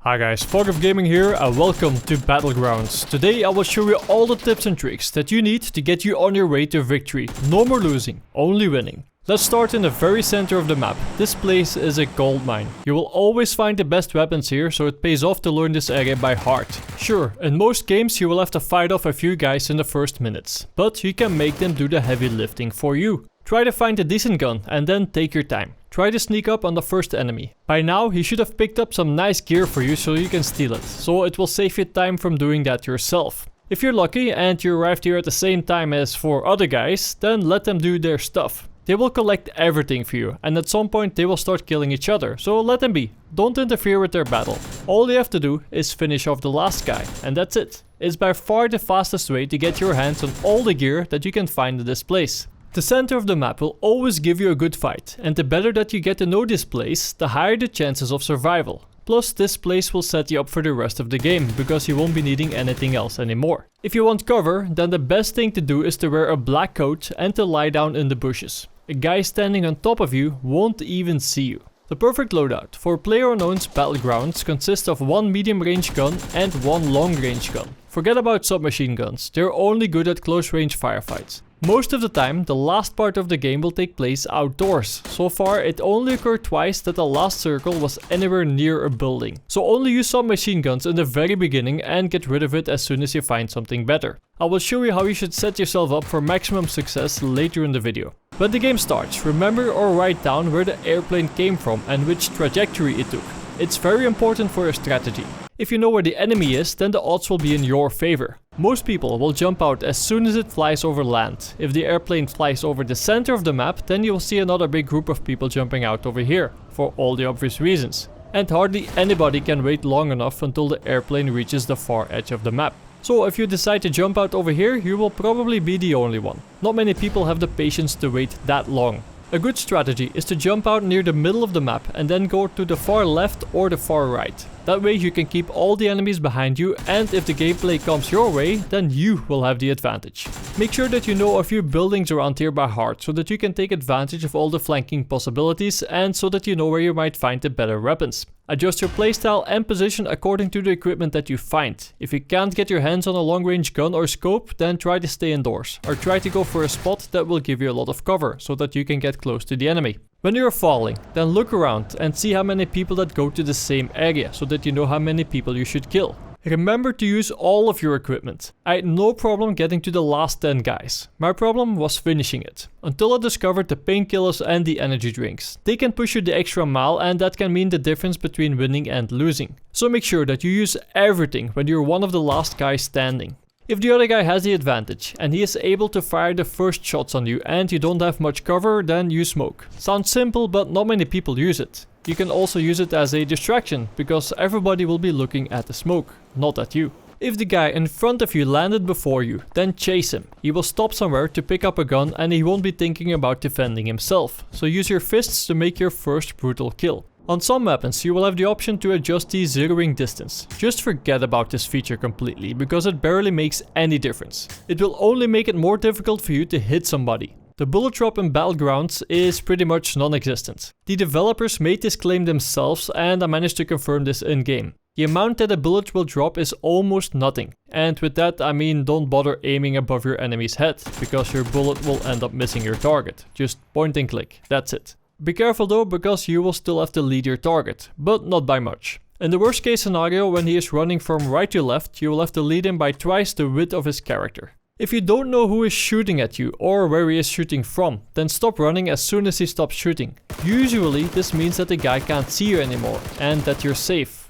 Hi guys, Fog of Gaming here and welcome to Battlegrounds. Today I will show you all the tips and tricks that you need to get you on your way to victory. No more losing, only winning. Let's start in the very center of the map. This place is a gold mine. You will always find the best weapons here, so it pays off to learn this area by heart. Sure, in most games you will have to fight off a few guys in the first minutes, but you can make them do the heavy lifting for you. Try to find a decent gun and then take your time. Try to sneak up on the first enemy. By now he should have picked up some nice gear for you so you can steal it, so it will save you time from doing that yourself. If you're lucky and you arrived here at the same time as 4 other guys, then let them do their stuff. They will collect everything for you, and at some point they will start killing each other, so let them be. Don't interfere with their battle. All you have to do is finish off the last guy, and that's it. It's by far the fastest way to get your hands on all the gear that you can find in this place. The center of the map will always give you a good fight, and the better that you get to know this place, the higher the chances of survival. Plus, this place will set you up for the rest of the game, because you won't be needing anything else anymore. If you want cover, then the best thing to do is to wear a black coat and to lie down in the bushes. A guy standing on top of you won't even see you. The perfect loadout for PlayerUnknown's Battlegrounds consists of 1 medium range gun and 1 long range gun. Forget about submachine guns, they're only good at close range firefights. Most of the time, the last part of the game will take place outdoors. So far, it only occurred twice that the last circle was anywhere near a building. So only use submachine guns in the very beginning and get rid of it as soon as you find something better. I will show you how you should set yourself up for maximum success later in the video. When the game starts, remember or write down where the airplane came from and which trajectory it took. It's very important for your strategy. If you know where the enemy is, then the odds will be in your favor. Most people will jump out as soon as it flies over land. If the airplane flies over the center of the map, then you will see another big group of people jumping out over here, for all the obvious reasons. And hardly anybody can wait long enough until the airplane reaches the far edge of the map. So if you decide to jump out over here, you will probably be the only one. Not many people have the patience to wait that long. A good strategy is to jump out near the middle of the map and then go to the far left or the far right. That way you can keep all the enemies behind you, and if the gameplay comes your way, then you will have the advantage. Make sure that you know a few buildings around here by heart so that you can take advantage of all the flanking possibilities and so that you know where you might find the better weapons. Adjust your playstyle and position according to the equipment that you find. If you can't get your hands on a long range gun or scope, then try to stay indoors, or try to go for a spot that will give you a lot of cover so that you can get close to the enemy. When you're falling, then look around and see how many people that go to the same area so that you know how many people you should kill. Remember to use all of your equipment. I had no problem getting to the last 10 guys. My problem was finishing it. Until I discovered the painkillers and the energy drinks. They can push you the extra mile, and that can mean the difference between winning and losing. So make sure that you use everything when you're one of the last guys standing. If the other guy has the advantage and he is able to fire the first shots on you and you don't have much cover, then use smoke. Sounds simple, but not many people use it. You can also use it as a distraction, because everybody will be looking at the smoke, not at you. If the guy in front of you landed before you, then chase him. He will stop somewhere to pick up a gun and he won't be thinking about defending himself. So use your fists to make your first brutal kill. On some weapons you will have the option to adjust the zeroing distance. Just forget about this feature completely, because it barely makes any difference. It will only make it more difficult for you to hit somebody. The bullet drop in Battlegrounds is pretty much non-existent. The developers made this claim themselves, and I managed to confirm this in-game. The amount that a bullet will drop is almost nothing. And with that I mean don't bother aiming above your enemy's head, because your bullet will end up missing your target. Just point and click, that's it. Be careful though, because you will still have to lead your target, but not by much. In the worst case scenario, when he is running from right to left, you will have to lead him by twice the width of his character. If you don't know who is shooting at you or where he is shooting from, then stop running as soon as he stops shooting. Usually this means that the guy can't see you anymore and that you're safe,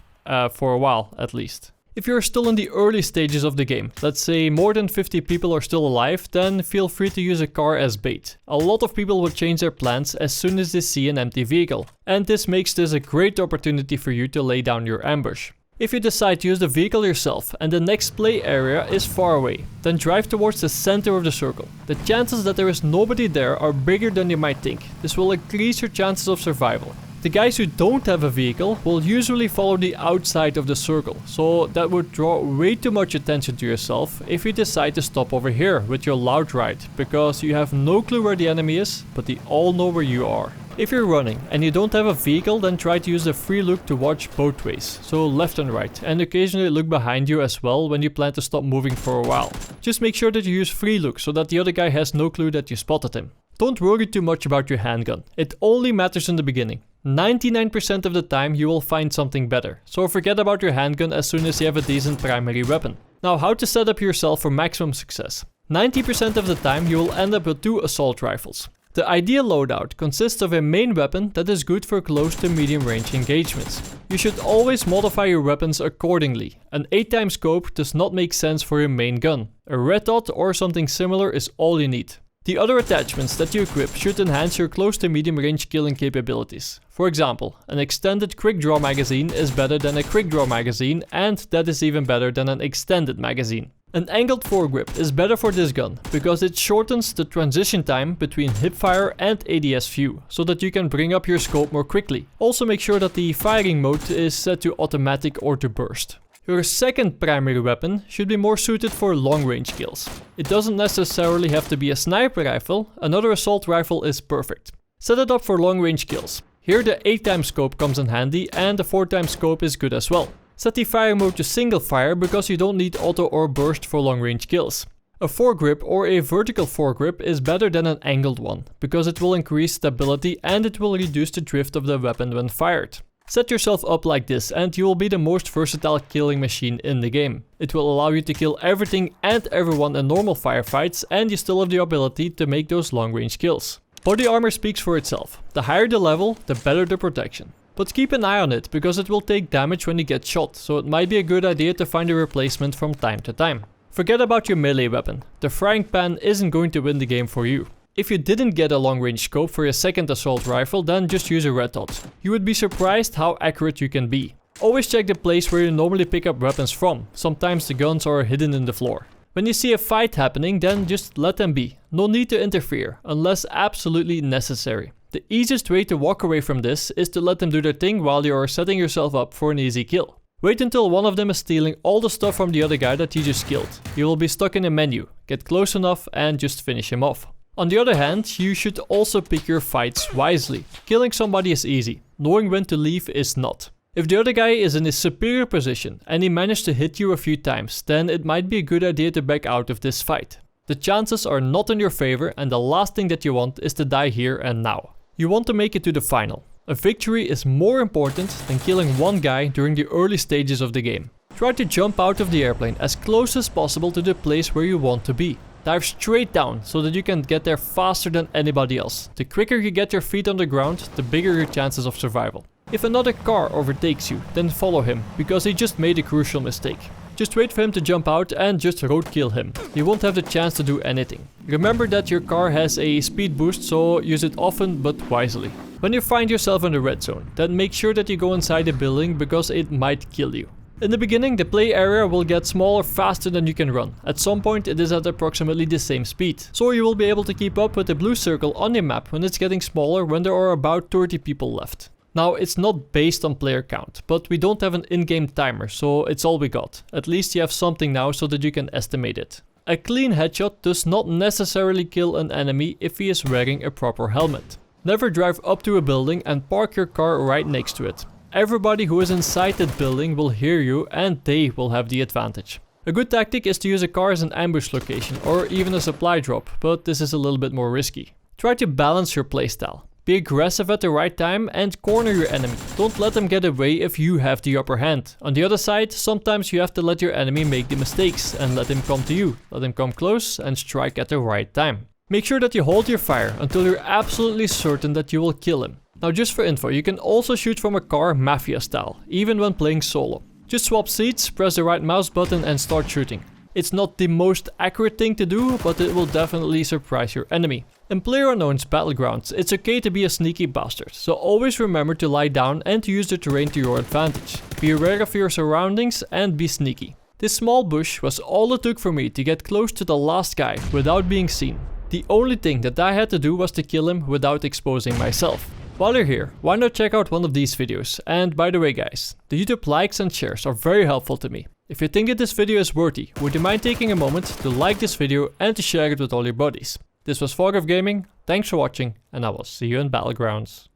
for a while at least. If you're still in the early stages of the game, let's say more than 50 people are still alive, then feel free to use a car as bait. A lot of people will change their plans as soon as they see an empty vehicle, and this makes this a great opportunity for you to lay down your ambush. If you decide to use the vehicle yourself and the next play area is far away, then drive towards the center of the circle. The chances that there is nobody there are bigger than you might think. This will increase your chances of survival. The guys who don't have a vehicle will usually follow the outside of the circle, so that would draw way too much attention to yourself if you decide to stop over here with your loud ride, because you have no clue where the enemy is, but they all know where you are. If you're running and you don't have a vehicle, then try to use the free look to watch both ways, so left and right, and occasionally look behind you as well when you plan to stop moving for a while. Just make sure that you use free look so that the other guy has no clue that you spotted him. Don't worry too much about your handgun, it only matters in the beginning. 99% of the time you will find something better, so forget about your handgun as soon as you have a decent primary weapon. Now, how to set up yourself for maximum success. 90% of the time you will end up with 2 assault rifles. The ideal loadout consists of a main weapon that is good for close to medium range engagements. You should always modify your weapons accordingly. An 8x scope does not make sense for your main gun. A red dot or something similar is all you need. The other attachments that you equip should enhance your close to medium range killing capabilities. For example, an extended quick draw magazine is better than a quick draw magazine, and that is even better than an extended magazine. An angled foregrip is better for this gun because it shortens the transition time between hipfire and ADS view, so that you can bring up your scope more quickly. Also make sure that the firing mode is set to automatic or to burst. Your second primary weapon should be more suited for long range kills. It doesn't necessarily have to be a sniper rifle, another assault rifle is perfect. Set it up for long range kills. Here the 8x scope comes in handy and the 4x scope is good as well. Set the fire mode to single fire because you don't need auto or burst for long range kills. A foregrip or a vertical foregrip is better than an angled one, because it will increase stability and it will reduce the drift of the weapon when fired. Set yourself up like this and you will be the most versatile killing machine in the game. It will allow you to kill everything and everyone in normal firefights, and you still have the ability to make those long range kills. Body armor speaks for itself. The higher the level, the better the protection. But keep an eye on it, because it will take damage when you get shot, so it might be a good idea to find a replacement from time to time. Forget about your melee weapon. The frying pan isn't going to win the game for you. If you didn't get a long range scope for your second assault rifle, then just use a red dot. You would be surprised how accurate you can be. Always check the place where you normally pick up weapons from. Sometimes the guns are hidden in the floor. When you see a fight happening, then just let them be. No need to interfere, unless absolutely necessary. The easiest way to walk away from this is to let them do their thing while you are setting yourself up for an easy kill. Wait until one of them is stealing all the stuff from the other guy that you just killed. You will be stuck in a menu. Get close enough and just finish him off. On the other hand, you should also pick your fights wisely. Killing somebody is easy. Knowing when to leave is not. If the other guy is in a superior position and he managed to hit you a few times, then it might be a good idea to back out of this fight. The chances are not in your favor, and the last thing that you want is to die here and now. You want to make it to the final. A victory is more important than killing one guy during the early stages of the game. Try to jump out of the airplane as close as possible to the place where you want to be. Dive straight down so that you can get there faster than anybody else. The quicker you get your feet on the ground, the bigger your chances of survival. If another car overtakes you, then follow him, because he just made a crucial mistake. Just wait for him to jump out and just roadkill him. You won't have the chance to do anything. Remember that your car has a speed boost, so use it often but wisely. When you find yourself in the red zone, then make sure that you go inside the building, because it might kill you. In the beginning, the play area will get smaller faster than you can run. At some point it is at approximately the same speed. So you will be able to keep up with the blue circle on the map when it's getting smaller, when there are about 30 people left. Now, it's not based on player count, but we don't have an in-game timer, so it's all we got. At least you have something now so that you can estimate it. A clean headshot does not necessarily kill an enemy if he is wearing a proper helmet. Never drive up to a building and park your car right next to it. Everybody who is inside that building will hear you and they will have the advantage. A good tactic is to use a car as an ambush location or even a supply drop, but this is a little bit more risky. Try to balance your playstyle. Be aggressive at the right time and corner your enemy. Don't let them get away if you have the upper hand. On the other side, sometimes you have to let your enemy make the mistakes and let him come to you. Let him come close and strike at the right time. Make sure that you hold your fire until you're absolutely certain that you will kill him. Now, just for info, you can also shoot from a car mafia style, even when playing solo. Just swap seats, press the right mouse button and start shooting. It's not the most accurate thing to do, but it will definitely surprise your enemy. In PlayerUnknown's Battlegrounds, it's okay to be a sneaky bastard, so always remember to lie down and to use the terrain to your advantage. Be aware of your surroundings and be sneaky. This small bush was all it took for me to get close to the last guy without being seen. The only thing that I had to do was to kill him without exposing myself. While you're here, why not check out one of these videos? And by the way guys, the YouTube likes and shares are very helpful to me. If you think that this video is worthy, would you mind taking a moment to like this video and to share it with all your buddies? This was Fog of Gaming, thanks for watching, and I will see you in Battlegrounds.